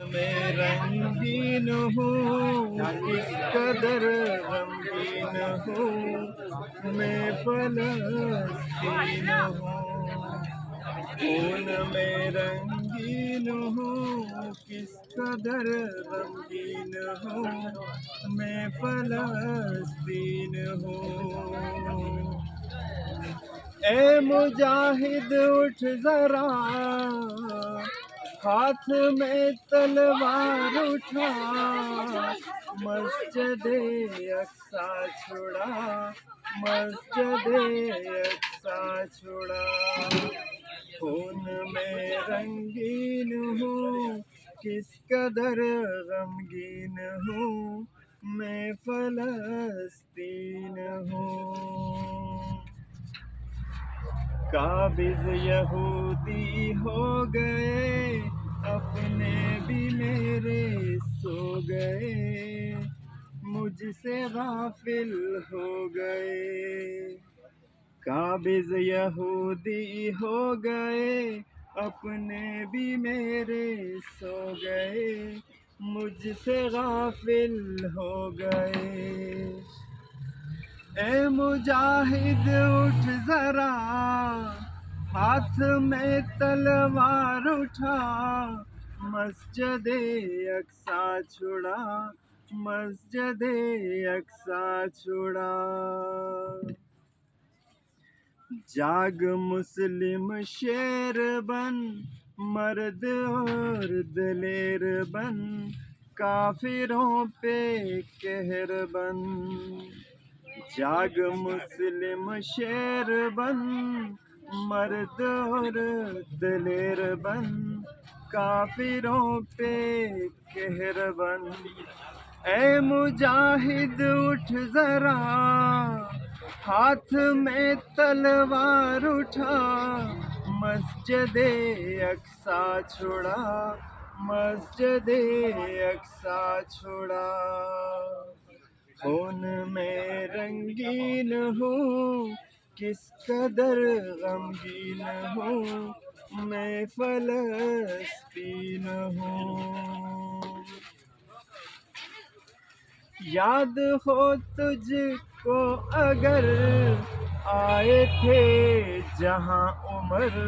میں رنگین ہوں کس قدر غمگین ہوں میں فلسطین ہوں خون میں رنگین ہوں کس قدر غمگین ہوں میں فلسطین ہوں اے مجاہد اٹھ ذرا ہاتھ میں تلوار اٹھا مسجد اقصی چھڑا مسجد اقصی چھڑا خون میں رنگین ہوں کس قدر غمگین ہوں میں فلسطین ہوں قابض یہودی ہو گئے اپنے بھی میرے سو گئے مجھ سے غافل ہو گئے قابض یہودی ہو گئے اپنے بھی میرے سو گئے مجھ سے غافل ہو گئے اے مجاہد اٹھ ذرا ہاتھ میں تلوار اٹھا مسجد اقصی چھڑا مسجد اقصی چھڑا جاگ مسلم شیر بن مرد اور دلیر بن کافروں پہ قہر بن جاگ مسلم شیر بن مرد اور دلیر بن کافروں پہ قہر بن اے مجاہد اٹھ ذرا ہاتھ میں تلوار اٹھا مسجد اقصی چھڑا مسجد اقصی چھڑا خون میں رنگین ہوں کس قدر غمگین ہوں میں فلسطین ہوں یاد ہو تجھ کو اگر آئے تھے جہاں عمر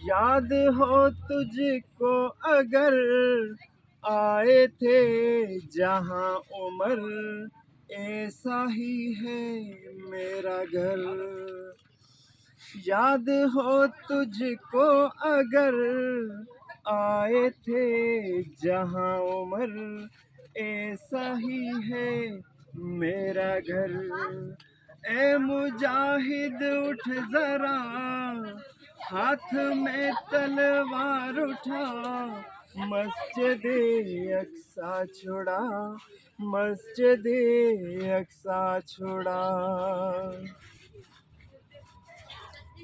یاد ہو تجھ کو اگر آئے تھے جہاں عمر ایسا ہی ہے میرا گھر یاد ہو تجھ کو اگر آئے تھے جہاں عمر ایسا ہی ہے میرا گھر اے مجاہد اٹھ ذرا ہاتھ میں تلوار اٹھا مسجد اقصی چھڑا مسجد اقصی چھڑا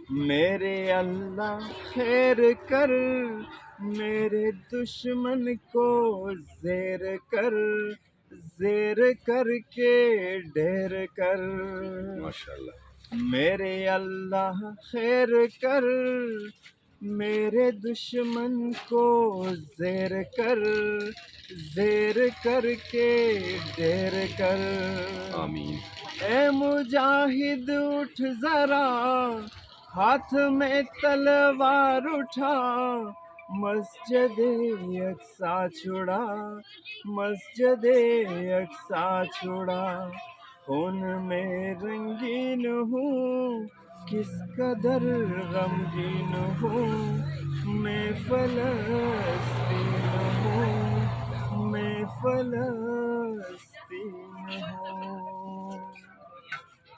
میرے اللہ خیر کر میرے دشمن کو زیر کر کے ڈھیر کر ماشاءاللہ میرے اللہ خیر کر میرے دشمن کو زیر کر کے ڈھیر کر آمین اے مجاہد اٹھ ذرا ہاتھ میں تلوار اٹھا مسجد اقصی چھڑا مسجد اقصی چھڑا خون میں رنگین ہوں کس قدر غمگین ہوں میں فلسطین ہوں میں فلسطین ہوں